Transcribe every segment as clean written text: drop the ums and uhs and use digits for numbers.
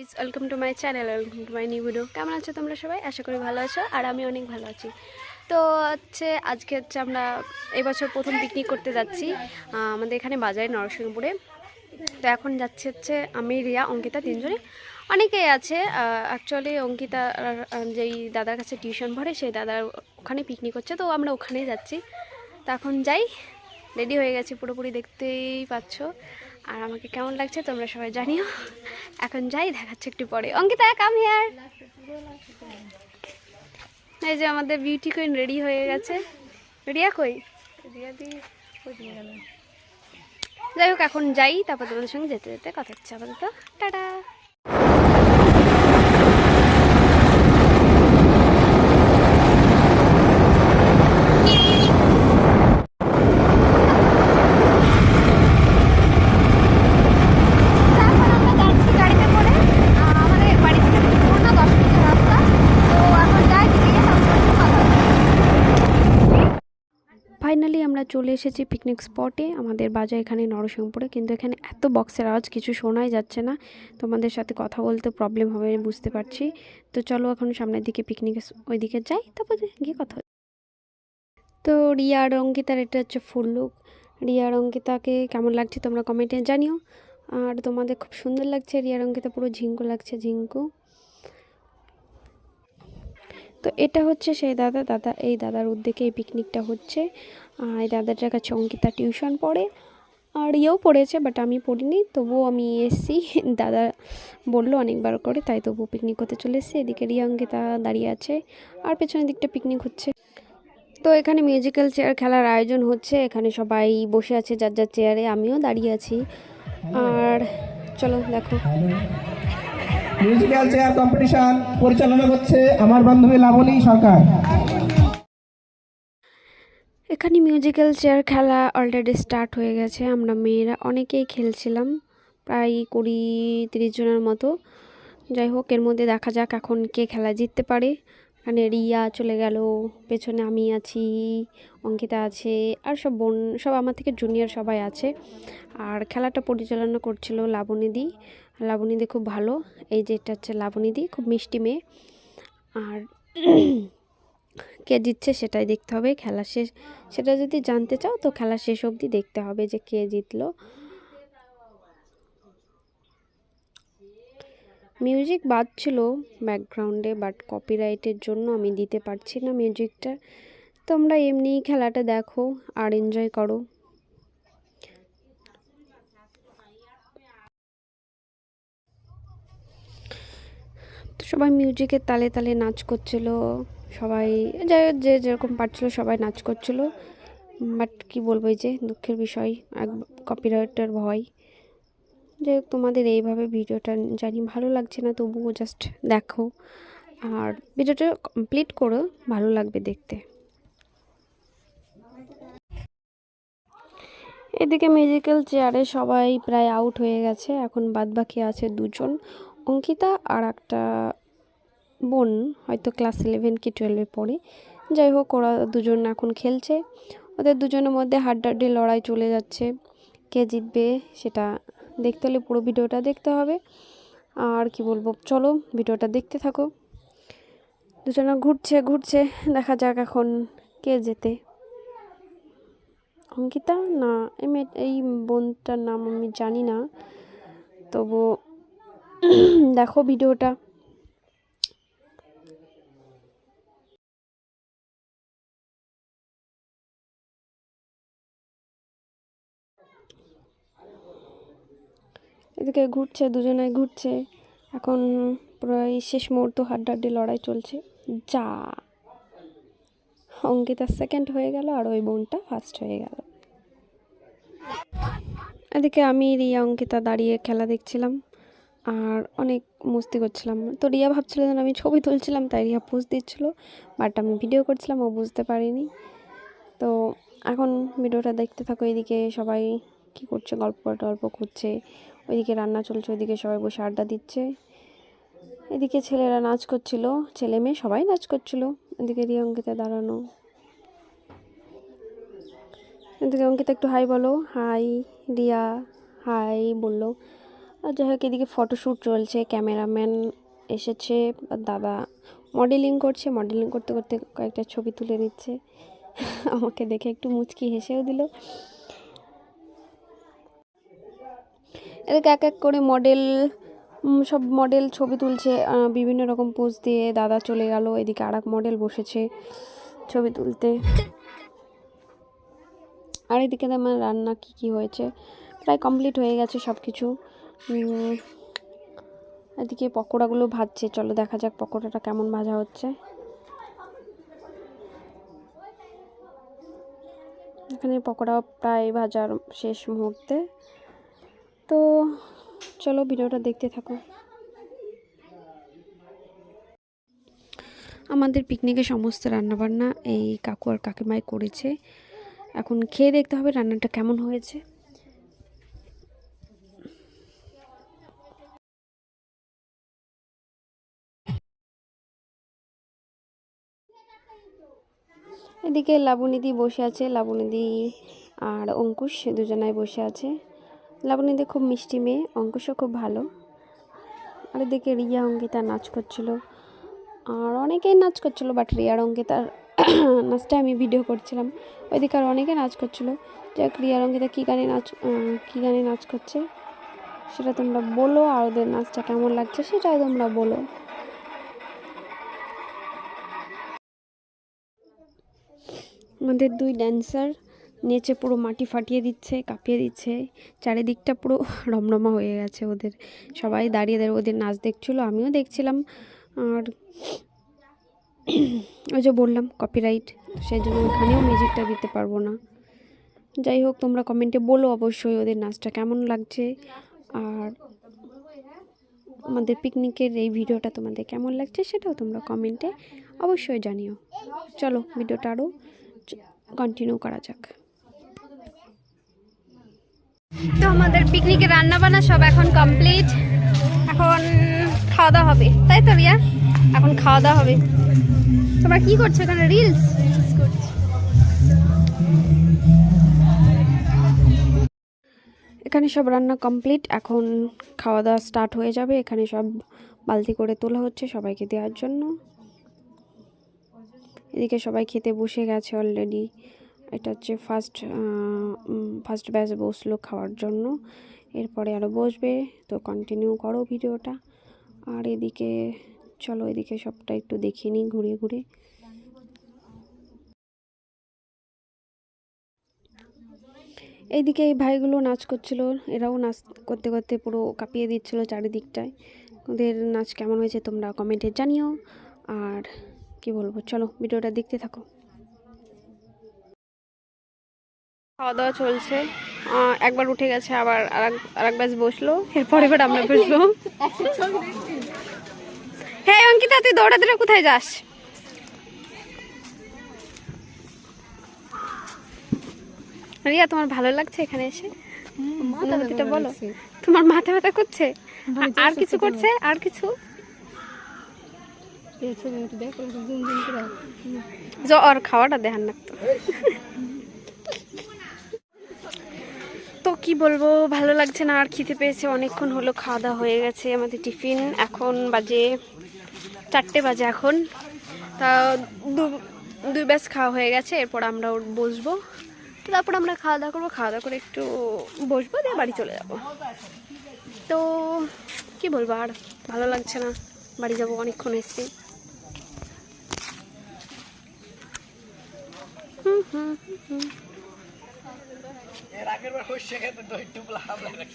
Guys, welcome to my channel, welcome to my new video. কেমন আছো তোমরা সবাই? আশা করি ভালো আছো, আর আমি অনেক ভালো আছি। তো আজকে আমরা এবছর প্রথম পিকনিক করতে যাচ্ছি আমাদের এখানে বাজারে নরসিংপুরে। তো এখন যাচ্ছে আমি, রিয়া, অঙ্কিতা, তিনজনে। অনেকেই আছে অ্যাকচুয়ালি। অঙ্কিতা যেই দাদার কাছে টিউশন পড়ে, সেই দাদার ওখানে পিকনিক হচ্ছে, তো আমরা ওখানেই যাচ্ছি। তো এখন যাই, রেডি হয়ে গেছি পুরোপুরি, দেখতেই পাচ্ছ। আর আমাকে কেমন লাগছে তোমরা সবাই জানিও। এখন যাই, দেখাচ্ছে একটু পরে। Ankita, come here. এই যে আমাদের বিউটি কুইন রেডি হয়ে গেছে। রিয়া কই? যাই হোক, এখন যাই, তারপর তোমাদের সঙ্গে যেতে যেতে কথা হচ্ছে। আপাতত টাটা। ফাইনালি আমরা চলে এসেছি পিকনিক স্পটে, আমাদের বাজার এখানে নরসিংপুরে। কিন্তু এখানে এত বক্সের আওয়াজ, কিছু শোনাই যাচ্ছে না। তোমাদের সাথে কথা বলতে প্রবলেম হবে বুঝতে পারছি। তো চলো এখন সামনের দিকে, পিকনিকের ওইদিকে যাই, তারপর গিয়ে কথা। তো রিয়া আর অঙ্কিতার এটা হচ্ছে ফুল লুক। রিয়া আর অঙ্কিতাকে কেমন লাগছে তোমরা কমেন্টে জানিও। আর তোমাদের খুব সুন্দর লাগছে, রিয়া আর অঙ্কিতা পুরো ঝিঙ্কু লাগছে, ঝিঙ্কু। তো এটা হচ্ছে সেই দাদা, এই দাদার উদ্যোগে এই পিকনিকটা হচ্ছে। এই দাদাটার কাছে অঙ্কিতা টিউশন পড়ে, আর ইয়েও পড়েছে, বাট আমি পড়িনি, তবুও আমি এসছি। দাদা বললো অনেকবার করে, তাই তবুও পিকনিক করতে চলে এসেছি। এদিকে রিয়া অঙ্কিতা দাঁড়িয়ে আছে, আর পেছনের দিকটা পিকনিক হচ্ছে। তো এখানে মিউজিক্যাল চেয়ার খেলার আয়োজন হচ্ছে। এখানে সবাই বসে আছে যার যার চেয়ারে, আমিও দাঁড়িয়ে আছি। আর চলো দেখো, মিউজিক্যাল চেয়ার কম্পিটিশন পরিচালনা করছে আমার বান্ধবী লাবণী সরকার। এখানে মিউজিক্যাল চেয়ার খেলা অলরেডি স্টার্ট হয়ে গেছে। আমরা মেয়েরা অনেকেই খেলছিলাম, প্রায় 20-30 জনের মতো। যাই হোক, এর মধ্যে দেখা যাক এখন কে খেলা জিততে পারে। এখানে রিয়া চলে গেল, পেছনে আমি আছি, অঙ্কিতা আছে, আর সব বোন, সব আমার থেকে জুনিয়র সবাই আছে। আর খেলাটা পরিচালনা করছিল লাবণীদি। লাবণীদি খুব ভালো। এই যে এটা হচ্ছে লাবণীদি, খুব মিষ্টি মেয়ে। আর কে জিতছে সেটাই দেখতে হবে খেলা শেষ। সেটা যদি জানতে চাও তো খেলা শেষ অবধি দেখতে হবে যে কে জিতলো। মিউজিক বাজছিল ব্যাকগ্রাউন্ডে, বাট কপিরাইটের জন্য আমি দিতে পারছি না মিউজিকটা। তোমরা এমনিই খেলাটা দেখো আর এনজয় করো। তো সবাই মিউজিকের তালে তালে নাচ করছিল, সবাই যে যেরকম পারছিল সবাই নাচ করছিল। বাট কি বলবো, এই যে দুঃখের বিষয়, এক কপিরাইটের ভয়। যাই হোক, তোমাদের এইভাবে ভিডিওটা জানি ভালো লাগছে না, তবুও জাস্ট দেখো আর ভিডিওটা কমপ্লিট করো, ভালো লাগবে দেখতে। এদিকে মিউজিক্যাল চেয়ারে সবাই প্রায় আউট হয়ে গেছে, এখন বাদবাকি আছে দুজন, অঙ্কিতা আর একটা বোন, হয়তো ক্লাস 11 কি 12-এ পড়ে। যাই হোক, ওরা দুজন এখন খেলছে। ওদের দুজনের মধ্যে হাড্ডাহাড্ডি লড়াই চলে যাচ্ছে, কে জিতবে সেটা দেখতে হলে পুরো ভিডিওটা দেখতে হবে। আর কি বলবো, চলো ভিডিওটা দেখতে থাকো। দুজনে ঘুরছে, দেখা যাক এখন কে জেতে। অঙ্কিতা না, এই বোনটার নাম আমি জানি না, তবু দেখো ভিডিওটা। এদিকে দুজনে ঘুরছে, এখন প্রায় শেষ মুহূর্ত, হাড্ডাহাড্ডি লড়াই চলছে। যা, অঙ্কিতা সেকেন্ড হয়ে গেল আর ওই বোনটা ফার্স্ট হয়ে গেল। এদিকে আমি, রিয়া, অঙ্কিতা দাঁড়িয়ে খেলা দেখছিলাম আর অনেক মস্তি করছিলাম। তো রিয়া ভাবছিল যেন আমি ছবি তুলছিলাম, তাই রিয়া পোজ দিচ্ছিল, বাট আমি ভিডিও করছিলাম, ও বুঝতে পারিনি। তো এখন ভিডিওটা দেখতে থাকো। এদিকে সবাই কি করছে, গল্প করছে, ওইদিকে রান্না চলছে, ওইদিকে সবাই বসে আড্ডা দিচ্ছে। এদিকে ছেলেরা নাচ করছিল, ছেলে মেয়ে সবাই নাচ করছিল। এদিকে রিয়া অঙ্কিতা দাঁড়ানো। এদিকে অঙ্কিতা একটু হাই বলো, হাই। রিয়া হাই বললো, আর যাই হোক, এদিকে ফটোশ্যুট চলছে, ক্যামেরাম্যান এসেছে, দাদা মডেলিং করছে, মডেলিং করতে করতে কয়েকটা ছবি তুলে নিচ্ছে। আমাকে দেখে একটু মুচকি হেসেও দিল। এদিকে এক এক করে মডেল, সব মডেল ছবি তুলছে বিভিন্ন রকম পোজ দিয়ে। দাদা চলে গেল, এদিকে আর এক মডেল বসেছে ছবি তুলতে। আর এদিকে আমার রান্না কি হয়েছে, প্রায় কমপ্লিট হয়ে গেছে সব কিছু। এদিকে পকোড়াগুলো ভাজছে, চলো দেখা যাক পকোড়াটা কেমন ভাজা হচ্ছে। এখানে পকোড়া প্রায় ভাজার শেষ মুহূর্তে। তো চলো ভিডিওটা দেখতে থাকো। আমাদের পিকনিকে সমস্ত রান্নাবান্না এই কাকু আর কাকিমাই করেছে। এখন খেয়ে দেখতে হবে রান্নাটা কেমন হয়েছে। এদিকে লাবণীদি বসে আছে, লাবণীদি আর অঙ্কুশ দুজনাই বসে আছে। লাবণীদি খুব মিষ্টি মেয়ে, অঙ্কুশও খুব ভালো। আর এদিকে রিয়া অঙ্কিতা নাচ করছিল, আর অনেকেই নাচ করছিল, বাট রিয়ার অঙ্কিতার নাচটা আমি ভিডিও করছিলাম। ওইদিকে আর অনেকে নাচ করছিল। যাক, রিয়ার অঙ্কিতা কী গানে নাচ করছে সেটা তোমরা বলো, আর ওদের নাচটা কেমন লাগছে সেটাও তোমরা বলো। আমাদের দুই ড্যান্সার নেচে পুরো মাটি ফাটিয়ে দিচ্ছে, কাঁপিয়ে দিচ্ছে, চারিদিকটা পুরো রমরমা হয়ে গেছে ওদের। সবাই দাঁড়িয়ে দাঁড়িয়ে ওদের নাচ দেখছিল, আমিও দেখছিলাম। আর ওই যে বললাম কপিরাইট, সেই জন্য ওখানেও মিউজিকটা দিতে পারবো না। যাই হোক, তোমরা কমেন্টে বলো অবশ্যই ওদের নাচটা কেমন লাগছে, আর আমাদের পিকনিকের এই ভিডিওটা তোমাদের কেমন লাগছে সেটাও তোমরা কমেন্টে অবশ্যই জানিও। চলো ভিডিওটা আরও কন্টিনিউ করা যাক। তো আমাদের পিকনিকের রান্না বান্না সব এখন কমপ্লিট। এখন খাওয়া দাওয়া হবে, তাই তো রিয়া? এখন খাওয়া দাওয়া হবে। তোমরা কি করছো এখানে? রিলস করছো? এখানে সব রান্না কমপ্লিট, এখন খাওয়া দাওয়া স্টার্ট হয়ে যাবে। এখানে সব বালতি করে তোলা হচ্ছে সবাইকে দেওয়ার জন্য। এদিকে সবাই খেতে বসে গেছে অলরেডি। এটা হচ্ছে ফার্স্ট ব্যাচ বসলো খাওয়ার জন্য, এরপরে আরও বসবে। তো কন্টিনিউ করো ভিডিওটা। আর এদিকে চলো, এদিকে সবটা একটু দেখে নিই ঘুরে ঘুরে। এইদিকে এই ভাইগুলো নাচ করছিল, এরাও নাচ করতে করতে পুরো কাঁপিয়ে দিচ্ছিল চারিদিকটায়। ওদের নাচ কেমন হয়েছে তোমরা কমেন্টে জানিও। আর কি বলবো, চলো ভিডিওটা দেখতে থাকো। খাওয়া দাওয়া চলছে, একবার উঠে গেছে, আবার আরেক ব্যাচ বসলো, এরপরে এবার আমরা বসবো। হ্যাঁ অঙ্কিতা, তুই দৌড়াতে কোথায় যাস? রিয়া, তোমার ভালো লাগছে এখানে এসে? অনুভূতিটা বলো। তোমার মাথা ব্যথা করছে? আর কিছু করছে? আর কিছু? আর খাওয়াটা দেখান লাগতো। তো কি বলবো, ভালো লাগছে না, আর খিদে পেয়েছে। অনেকক্ষণ হলো খাওয়া দাওয়া হয়ে গেছে আমাদের টিফিন। এখন বাজে 4টে বাজে এখন। তা দুই ব্যাচ খাওয়া হয়ে গেছে, এরপর আমরা বসবো। তো তারপর আমরা খাওয়া দাওয়া করবো, খাওয়া দাওয়া করে একটু বসবো, দিয়ে বাড়ি চলে যাব। তো কি বলবো, আর ভালো লাগছে না, বাড়ি যাবো, অনেকক্ষণ এসেছি।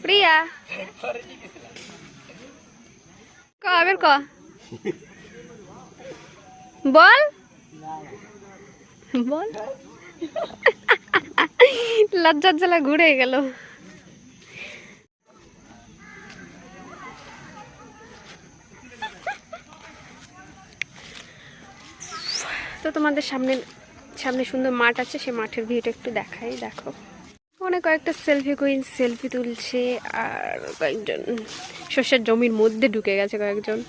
প্রিয়া আবার ক বল বল। লজ্জার জ্বালা ঘুরে গেল। তো তোমাদের সামনে সুন্দর মাঠ আছে, সেই মাঠের ভিউটা একটু দেখাই। দেখো, অনেক কয়েকটা সেলফি কুইন সেলফি তুলছে, আর কয়েকজন শস্যের জমির মধ্যে ঢুকে গেছে কয়েকজন।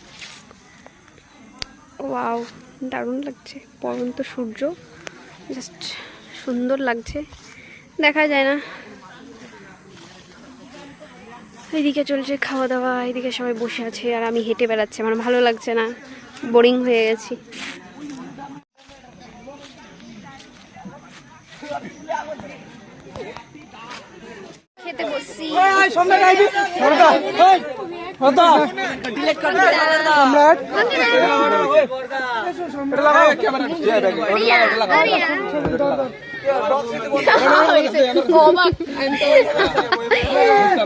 ওয়াও, দারুণ লাগছে, পরন্ত সূর্য, জাস্ট সুন্দর লাগছে, দেখা যায় না। এইদিকে চলছে খাওয়া দাওয়া, এইদিকে সবাই বসে আছে আর আমি হেঁটে বেড়াচ্ছি, আমার ভালো লাগছে না, বোরিং হয়ে গেছি। খেতে বসছি।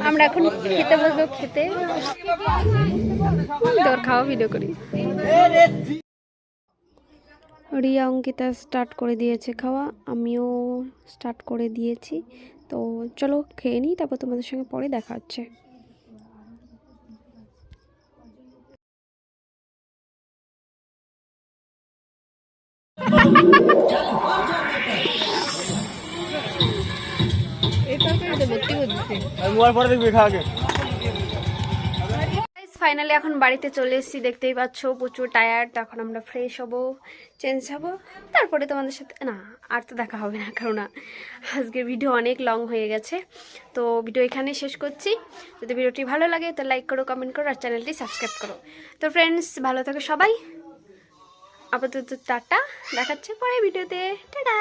আমরা এখন খেতে বসবো, খেতে তোর খাওয়া ভিডিও করি। রিয়া অঙ্কিতা স্টার্ট করে দিয়েছে খাওয়া, আমিও স্টার্ট করে দিয়েছি। তো চলো খেয়ে নিই, তারপর তোমাদের সঙ্গে পরে দেখা হচ্ছে। ফাইনালি এখন বাড়িতে চলে এসেছি, দেখতেই পাচ্ছ প্রচুর টায়ার্ড। তো এখন আমরা ফ্রেশ হব, চেঞ্জ হব, তারপরে তোমাদের সাথে না আর তো দেখা হবে না, কারণ আজকের ভিডিও অনেক লং হয়ে গেছে। তো ভিডিও এখানেই শেষ করছি। যদি ভিডিওটি ভালো লাগে তো লাইক করো, কমেন্ট করো আর চ্যানেলটি সাবস্ক্রাইব করো। তো ফ্রেন্ডস, ভালো থাকো সবাই। আপাতত টাটা, দেখাচ্ছে পরে ভিডিওতে। টাটা।